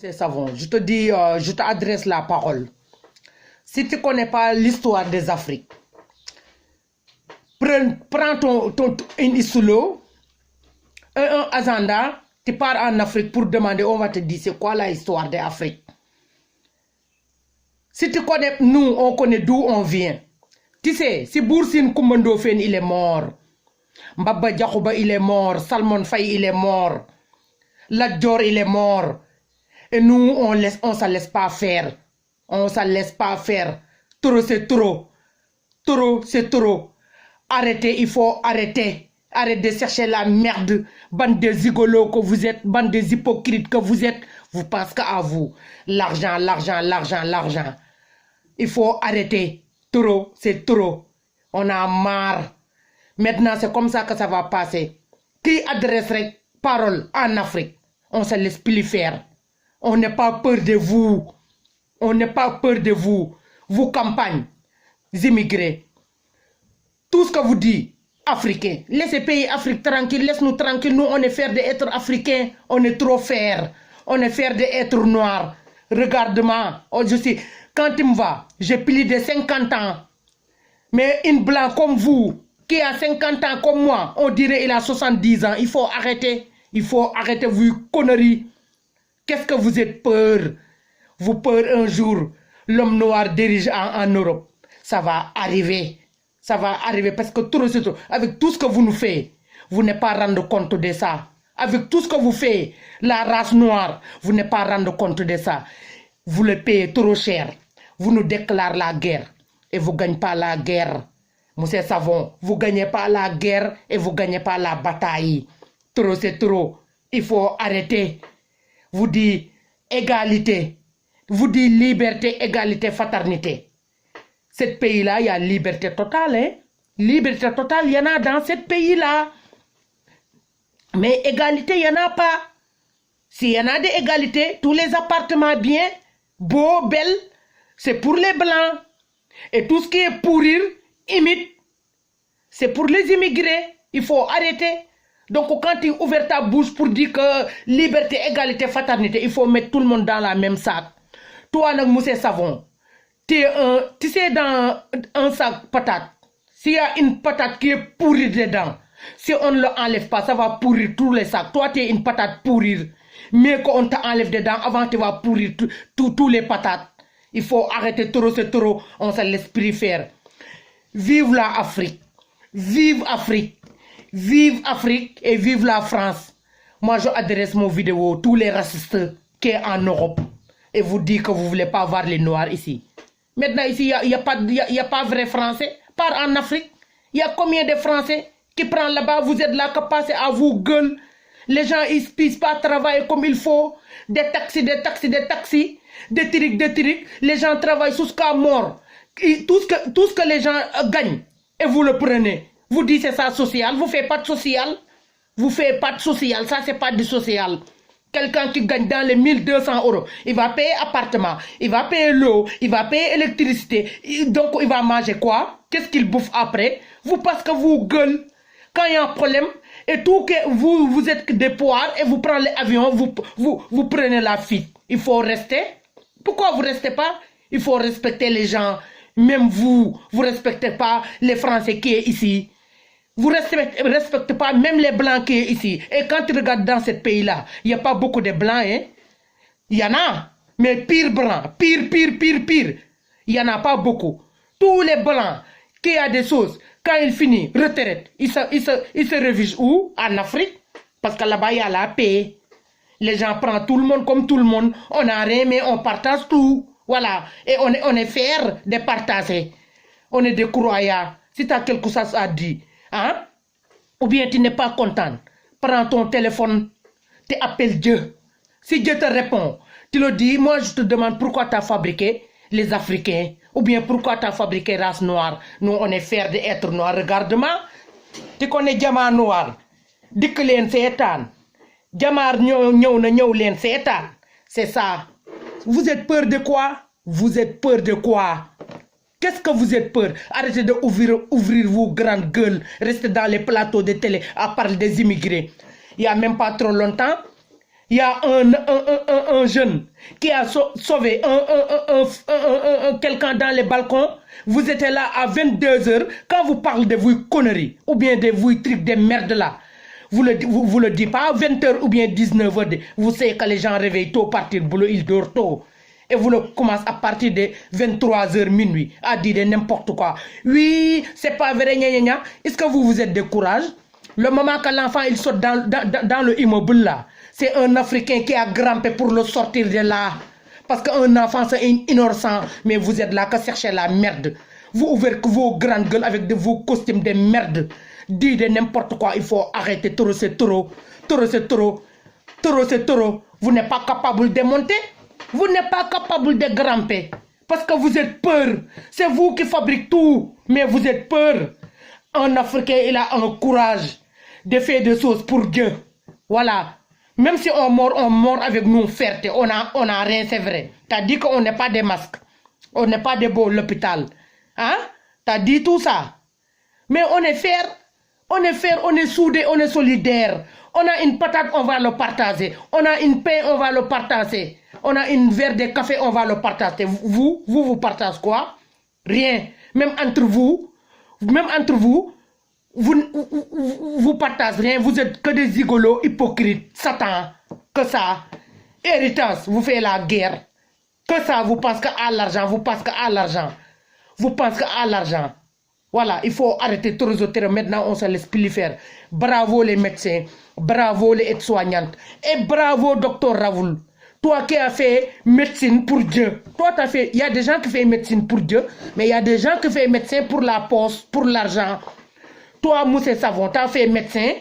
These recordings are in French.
C'est savon. Je te dis, je t'adresse la parole. Si tu ne connais pas l'histoire des Afriques, prends une isolo, un agenda, tu pars en Afrique pour demander, on va te dire c'est quoi la histoire de l'Afrique. Si tu connais, nous, on connaît d'où on vient. Tu sais, si Boursine Koumandofène, il est mort. Mbaba Diakhouba, il est mort. Salmon Faye, il est mort. Ladjor, il est mort. Et nous, on ne laisse pas faire. On ne se laisse pas faire. Trop, c'est trop. Trop, c'est trop. Arrêtez, il faut arrêter. Arrêtez de chercher la merde. Bande de zigolos que vous êtes, bande de hypocrites que vous êtes. Vous pensez qu'à vous. L'argent, l'argent, l'argent, l'argent. Il faut arrêter. Trop, c'est trop. On a marre. Maintenant, c'est comme ça que ça va passer. Qui adresserait parole en Afrique? On ne se laisse plus faire. On n'a pas peur de vous. On n'a pas peur de vous. Vous campagne, immigrés. Tout ce que vous dites, Africains. Laissez pays Afrique tranquille. Laisse-nous tranquille. Nous, on est fiers d'être Africains. On est trop fiers. On est fiers d'être noirs. Regarde-moi. Oh, je sais, quand il me va, j'ai plus de 50 ans. Mais une blanc comme vous, qui a 50 ans comme moi, on dirait il a 70 ans. Il faut arrêter. Il faut arrêter vos conneries. Qu'est-ce que vous êtes peur? Vous peur un jour, l'homme noir dirige en Europe. Ça va arriver. Ça va arriver parce que tout, avec tout ce que vous nous faites, vous n'êtes pas rendre compte de ça. Avec tout ce que vous faites, la race noire, vous n'êtes pas rendre compte de ça. Vous le payez trop cher. Vous nous déclarez la guerre et vous ne gagnez pas la guerre. Monsieur Savon, vous ne gagnez pas la guerre et vous ne gagnez pas la bataille. Trop, c'est trop. Il faut arrêter. Vous dites égalité. Vous dites liberté, égalité, fraternité. Ce pays-là, il y a liberté totale. Hein? Liberté totale, il y en a dans ce pays-là. Mais égalité, il n'y en a pas. S'il y en a des égalités, tous les appartements bien, beaux, belles, c'est pour les blancs. Et tout ce qui est pourrir, imite, c'est pour les immigrés. Il faut arrêter. Donc quand tu ouvres ta bouche pour dire que liberté, égalité, fraternité, il faut mettre tout le monde dans la même sac. Toi, Moussé Savon, tu sais dans un sac patate, s'il y a une patate qui est pourrie dedans, si on ne l'enlève pas, ça va pourrir tous les sacs. Toi, tu es une patate pourrir. Mais qu'on t'enlève dedans, avant tu vas pourrir tous les patates. Il faut arrêter trop, c'est trop. On se laisse plus faire. Vive la Afrique. Vive Afrique. Vive Afrique et vive la France. Moi, je adresse mon vidéo à tous les racistes qui sont en Europe. Et vous dites que vous ne voulez pas voir les Noirs ici. Maintenant, ici, il n'y a pas vrai Français. Par en Afrique, il y a combien de Français qui prennent là-bas? Vous êtes là, qui passent à vous gueule. Les gens, ils ne puissent pas travailler comme il faut. Des taxis, des taxis, des taxis. Des trucs, des trucs. Les gens travaillent jusqu'à mort. Tout ce que les gens gagnent, et vous le prenez. Vous dites c'est ça social. Vous ne faites pas de social. Vous ne faites pas de social. Ça, c'est pas du social. Quelqu'un qui gagne dans les 1200 €, il va payer appartement, il va payer l'eau, il va payer électricité. Donc, il va manger quoi? Qu'est-ce qu'il bouffe après? Vous, parce que vous gueulez, quand il y a un problème, et tout que vous êtes des poires, et vous prenez l'avion, vous prenez la fuite. Il faut rester. Pourquoi vous ne restez pas? Il faut respecter les gens. Même vous ne respectez pas les Français qui sont ici. Vous ne respectez pas même les Blancs qui sont ici. Et quand tu regardes dans ce pays-là, il n'y a pas beaucoup de Blancs. Hein? Il y en a, mais pire Blanc. Pire. Il n'y en a pas beaucoup. Tous les Blancs qui ont des choses, quand ils finissent, retraite, ils se révisent où? En Afrique. Parce que là-bas, il y a la paix. Les gens prennent tout le monde comme tout le monde. On n'a rien, mais on partage tout. Voilà. Et on est fiers de partager. On est des croyants. Si tu as quelque chose à dire, hein? Ou bien tu n'es pas content, prends ton téléphone, tu appelles Dieu. Si Dieu te répond, tu le dis, moi je te demande pourquoi tu as fabriqué les Africains. Ou bien pourquoi tu as fabriqué race noire. Nous, on est fiers d'être noirs. Regarde-moi. Tu connais Diamant Noir. Dis que l'en sétan. Diamant n'you l'en sétan. C'est ça. Vous êtes peur de quoi? Vous êtes peur de quoi? Qu'est-ce que vous êtes peur? Arrêtez d'ouvrir vos grandes gueules. Restez dans les plateaux de télé à parler des immigrés. Il n'y a même pas trop longtemps, Il y a un jeune qui a sauvé quelqu'un dans les balcons. Vous étiez là à 22h. Quand vous parlez de vos conneries, ou bien de vos trucs de merde là, vous le dites pas à 20h ou bien 19h. Vous savez que les gens réveillent tôt, partir boulot, ils dorment tôt. Et vous le commencez à partir de 23h minuit à dire n'importe quoi. Oui, c'est pas vrai, gna gna gna. Est-ce que vous êtes de courage? Le moment que l'enfant il saute dans le immeuble là, c'est un Africain qui a grimpé pour le sortir de là. Parce qu'un enfant c'est innocent, mais vous êtes là que chercher la merde. Vous ouvrez vos grandes gueules avec vos costumes de merde. Dites de n'importe quoi, il faut arrêter. Taureau c'est taureau. Taureau c'est taureau. Taureau c'est taureau. Vous n'êtes pas capable de monter. Vous n'êtes pas capable de grimper. Parce que vous êtes peur. C'est vous qui fabriquez tout. Mais vous êtes peur. Un Africain, il a un courage de faire des choses pour Dieu. Voilà. Même si on mord avec nous fierté. On a rien, c'est vrai. T'as dit qu'on n'est pas des masques. On n'est pas des beaux l'hôpital. Hein? T'as dit tout ça. Mais on est fiers. On est fiers, on est soudés, on est solidaires. On a une patate, on va le partager. On a une pain, on va le partager. On a une verre de café, on va le partager. Vous partagez quoi? Rien. Même entre vous, vous partagez rien. Vous êtes que des zigolos, hypocrites, Satan. Que ça. Héritage, vous faites la guerre. Que ça, vous pensez qu'à l'argent, vous pensez qu'à l'argent. Vous pensez qu'à l'argent. Voilà, il faut arrêter tous les autres. Maintenant, on se laisse plus faire. Bravo les médecins, bravo les aides-soignantes et bravo docteur Raoul. Toi qui as fait médecine pour Dieu. Toi, tu as fait. Il y a des gens qui font médecine pour Dieu, mais il y a des gens qui font médecine pour la poste, pour l'argent. Toi, Moussé Savon, tu as fait médecin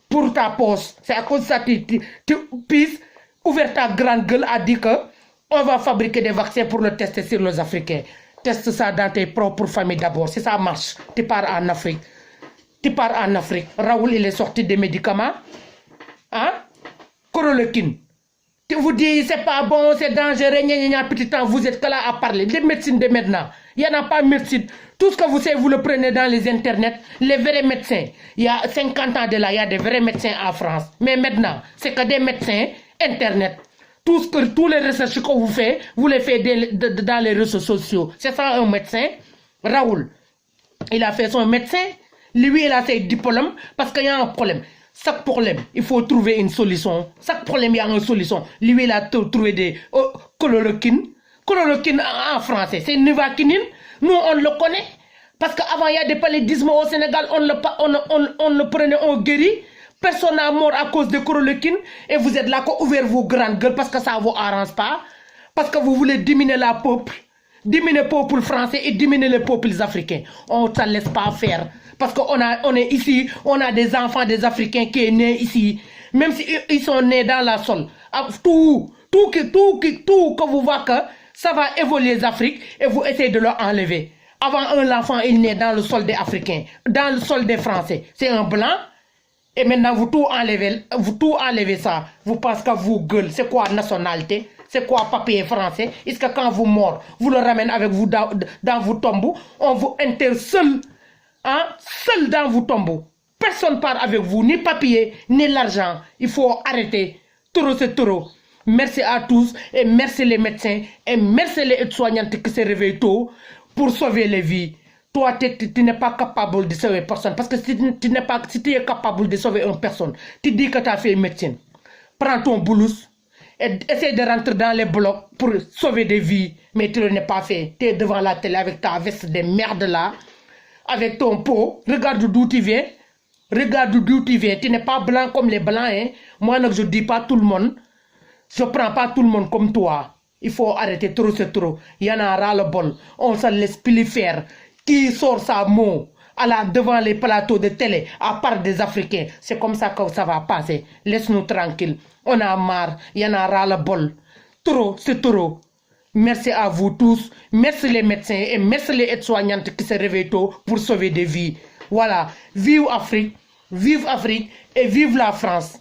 pour ta poste. C'est à cause de ça que tu puisses ouvrir ta grande gueule à dire qu'on va fabriquer des vaccins pour le tester sur les Africains. Teste ça dans tes propres familles d'abord. Si ça marche, tu pars en Afrique. Tu pars en Afrique. Raoul, il est sorti des médicaments. Hein? Chloroquine. Tu vous dis, c'est pas bon, c'est dangereux, petit temps, vous êtes que là à parler. Des médecines de maintenant. Il n'y en a pas de médecine. Tout ce que vous savez, vous le prenez dans les internets. Les vrais médecins. Il y a 50 ans de là, il y a des vrais médecins en France. Mais maintenant, c'est que des médecins internet. Tous les recherches que vous faites, vous les faites dans les réseaux sociaux. C'est ça un médecin. Raoul, il a fait son médecin. Lui, il a ses diplômes parce qu'il y a un problème. Chaque problème, il faut trouver une solution. Chaque problème, il y a une solution. Lui, il a trouvé des chloroquine. Chloroquine en français, c'est Nivaquine. Nous, on le connaît. Parce qu'avant, il y a des paludismes au Sénégal, on le prenait, on guérit. Personne n'a mort à cause de chloroquine et vous êtes là pour ouvrir vos grandes gueules parce que ça ne vous arrange pas. Parce que vous voulez diminuer la peuple, diminuer le peuple français et diminuer les peuples africains. On ne se laisse pas faire. Parce qu'on est ici, on a des enfants des Africains qui sont nés ici. Même s'ils sont nés dans la sol. Tout que vous voyez que ça va évoluer les Afriques et vous essayez de leur enlever. Avant, un enfant est né dans le sol des Africains, dans le sol des Français. C'est un blanc. Et maintenant, vous tout enlevez ça. Vous pensez que vous gueule. C'est quoi nationalité? C'est quoi papier français? Est-ce que quand vous mort, vous le ramenez avec vous dans vos tombeaux? On vous enterre seul. Hein? Seul dans vos tombeaux. Personne ne part avec vous. Ni papier, ni l'argent. Il faut arrêter. Taureau c'est taureau. Merci à tous. Et merci les médecins. Et merci les aides-soignantes qui se réveillent tôt pour sauver les vies. Toi, tu n'es pas capable de sauver personne. Parce que si tu es capable de sauver une personne, tu dis que tu as fait médecine. Prends ton boulous et essaie de rentrer dans les blocs pour sauver des vies. Mais tu ne l'as pas fait. Tu es devant la télé avec ta veste de merde là, avec ton pot. Regarde d'où tu viens. Regarde d'où tu viens. Tu n'es pas blanc comme les blancs. Hein? Moi, je ne dis pas tout le monde. Je ne prends pas tout le monde comme toi. Il faut arrêter trop, c'est trop. Il y en a ras le bol. On ne se laisse plus faire. Qui sort sa mot devant les plateaux de télé, à part des Africains. C'est comme ça que ça va passer. Laisse-nous tranquilles. On a marre. Il y en a ras le bol. Trop, c'est trop. Merci à vous tous. Merci les médecins et merci les aides-soignantes qui se réveillent tôt pour sauver des vies. Voilà. Vive Afrique et vive la France.